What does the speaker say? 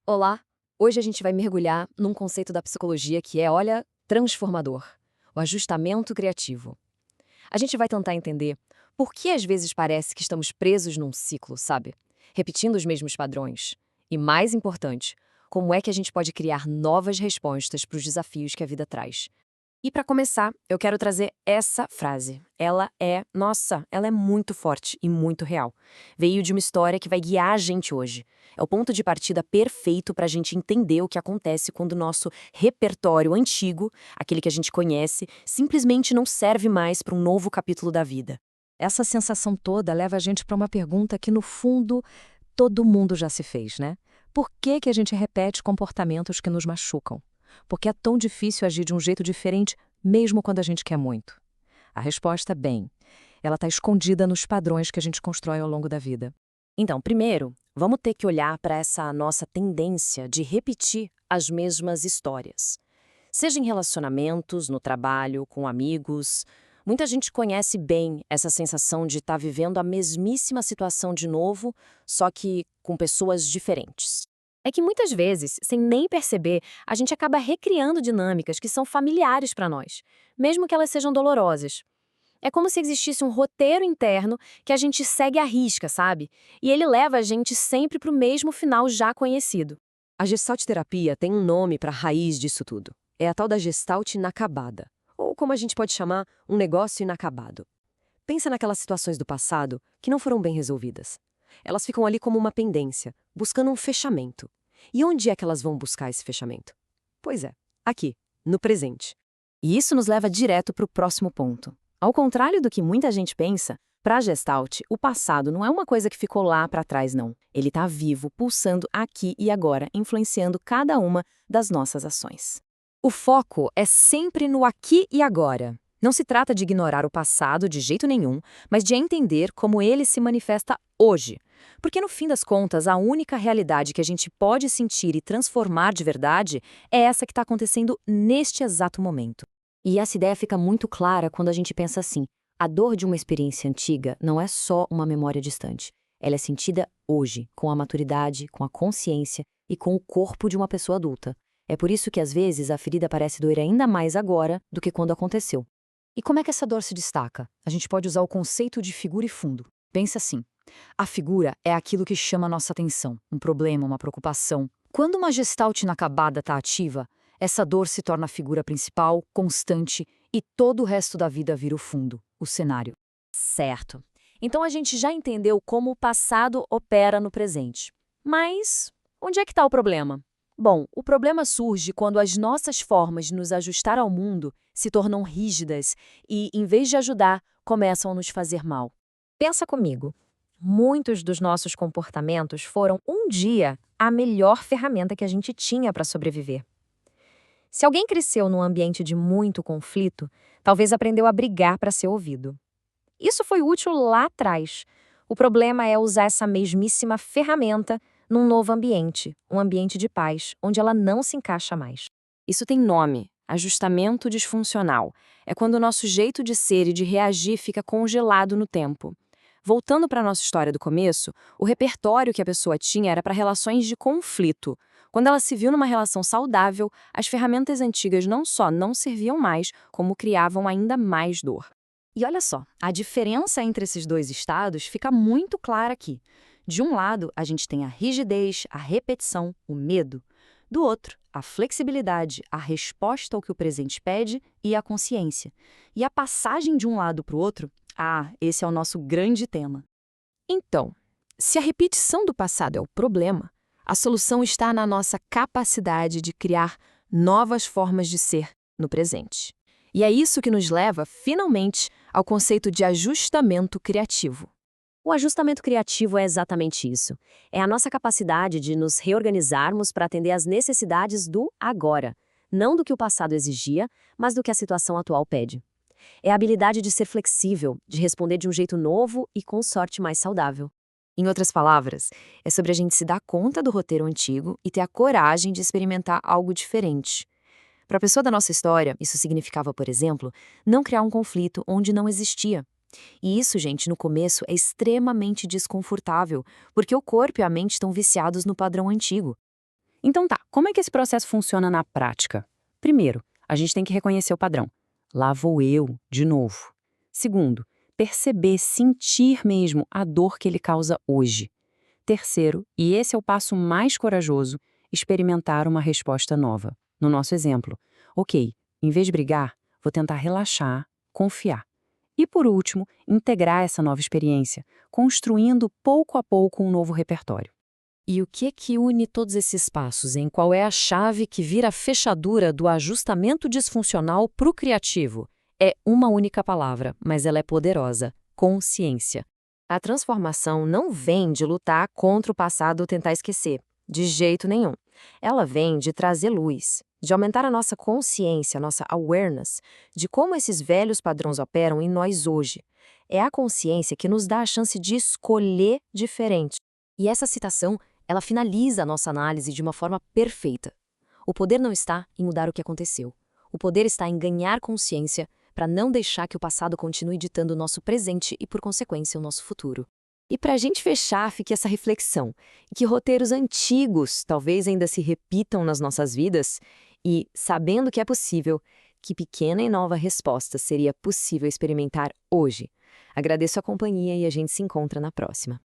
Olá! Hoje a gente vai mergulhar num conceito da psicologia que é, olha, transformador: o ajustamento criativo. A gente vai tentar entender por que às vezes parece que estamos presos num ciclo, sabe? Repetindo os mesmos padrões. E mais importante, como é que a gente pode criar novas respostas para os desafios que a vida traz. E para começar, eu quero trazer essa frase. Ela é muito forte e muito real. Veio de uma história que vai guiar a gente hoje. É o ponto de partida perfeito para a gente entender o que acontece quando o nosso repertório antigo, aquele que a gente conhece, simplesmente não serve mais para um novo capítulo da vida. Essa sensação toda leva a gente para uma pergunta que, no fundo, todo mundo já se fez, né? Por que a gente repete comportamentos que nos machucam? Por que é tão difícil agir de um jeito diferente, mesmo quando a gente quer muito? A resposta, bem, ela está escondida nos padrões que a gente constrói ao longo da vida. Então, primeiro, vamos ter que olhar para essa nossa tendência de repetir as mesmas histórias. Seja em relacionamentos, no trabalho, com amigos. Muita gente conhece bem essa sensação de estar vivendo a mesmíssima situação de novo, só que com pessoas diferentes. É que muitas vezes, sem nem perceber, a gente acaba recriando dinâmicas que são familiares para nós, mesmo que elas sejam dolorosas. É como se existisse um roteiro interno que a gente segue à risca, sabe? E ele leva a gente sempre para o mesmo final já conhecido. A Gestalt terapia tem um nome para a raiz disso tudo. É a tal da Gestalt inacabada. Ou como a gente pode chamar, um negócio inacabado. Pensa naquelas situações do passado que não foram bem resolvidas. Elas ficam ali como uma pendência, buscando um fechamento. E onde é que elas vão buscar esse fechamento? Pois é, aqui, no presente. E isso nos leva direto para o próximo ponto. Ao contrário do que muita gente pensa, para a Gestalt, o passado não é uma coisa que ficou lá para trás, não. Ele está vivo, pulsando aqui e agora, influenciando cada uma das nossas ações. O foco é sempre no aqui e agora. Não se trata de ignorar o passado de jeito nenhum, mas de entender como ele se manifesta hoje. Porque, no fim das contas, a única realidade que a gente pode sentir e transformar de verdade é essa que está acontecendo neste exato momento. E essa ideia fica muito clara quando a gente pensa assim: a dor de uma experiência antiga não é só uma memória distante. Ela é sentida hoje, com a maturidade, com a consciência e com o corpo de uma pessoa adulta. É por isso que, às vezes, a ferida parece doer ainda mais agora do que quando aconteceu. E como é que essa dor se destaca? A gente pode usar o conceito de figura e fundo. Pensa assim: a figura é aquilo que chama a nossa atenção, um problema, uma preocupação. Quando uma gestalt inacabada está ativa, essa dor se torna a figura principal, constante, e todo o resto da vida vira o fundo, o cenário. Certo. Então a gente já entendeu como o passado opera no presente. Mas onde é que está o problema? Bom, o problema surge quando as nossas formas de nos ajustar ao mundo se tornam rígidas e, em vez de ajudar, começam a nos fazer mal. Pensa comigo. Muitos dos nossos comportamentos foram, um dia, a melhor ferramenta que a gente tinha para sobreviver. Se alguém cresceu num ambiente de muito conflito, talvez aprendeu a brigar para ser ouvido. Isso foi útil lá atrás. O problema é usar essa mesmíssima ferramenta num novo ambiente, um ambiente de paz, onde ela não se encaixa mais. Isso tem nome: ajustamento disfuncional. É quando o nosso jeito de ser e de reagir fica congelado no tempo. Voltando para a nossa história do começo, o repertório que a pessoa tinha era para relações de conflito. Quando ela se viu numa relação saudável, as ferramentas antigas não só não serviam mais, como criavam ainda mais dor. E olha só, a diferença entre esses dois estados fica muito clara aqui. De um lado, a gente tem a rigidez, a repetição, o medo. Do outro, a flexibilidade, a resposta ao que o presente pede e a consciência. E a passagem de um lado para o outro, esse é o nosso grande tema. Então, se a repetição do passado é o problema, a solução está na nossa capacidade de criar novas formas de ser no presente. E é isso que nos leva, finalmente, ao conceito de ajustamento criativo. O ajustamento criativo é exatamente isso. É a nossa capacidade de nos reorganizarmos para atender às necessidades do agora, não do que o passado exigia, mas do que a situação atual pede. É a habilidade de ser flexível, de responder de um jeito novo e, com sorte, mais saudável. Em outras palavras, é sobre a gente se dar conta do roteiro antigo e ter a coragem de experimentar algo diferente. Para a pessoa da nossa história, isso significava, por exemplo, não criar um conflito onde não existia. E isso, gente, no começo é extremamente desconfortável, porque o corpo e a mente estão viciados no padrão antigo. Então tá, como é que esse processo funciona na prática? Primeiro, a gente tem que reconhecer o padrão. Lá vou eu, de novo. Segundo, perceber, sentir mesmo a dor que ele causa hoje. Terceiro, e esse é o passo mais corajoso, experimentar uma resposta nova. No nosso exemplo, ok, em vez de brigar, vou tentar relaxar, confiar. E por último, integrar essa nova experiência, construindo pouco a pouco um novo repertório. E o que une todos esses passos, hein? Qual é a chave que vira a fechadura do ajustamento disfuncional para o criativo? É uma única palavra, mas ela é poderosa: consciência. A transformação não vem de lutar contra o passado ou tentar esquecer, de jeito nenhum. Ela vem de trazer luz, de aumentar a nossa consciência, a nossa awareness, de como esses velhos padrões operam em nós hoje. É a consciência que nos dá a chance de escolher diferente. E essa citação, ela finaliza a nossa análise de uma forma perfeita. O poder não está em mudar o que aconteceu. O poder está em ganhar consciência para não deixar que o passado continue ditando o nosso presente e, por consequência, o nosso futuro. E para a gente fechar, fique essa reflexão, que roteiros antigos talvez ainda se repitam nas nossas vidas e, sabendo que é possível, que pequena e nova resposta seria possível experimentar hoje. Agradeço a companhia e a gente se encontra na próxima.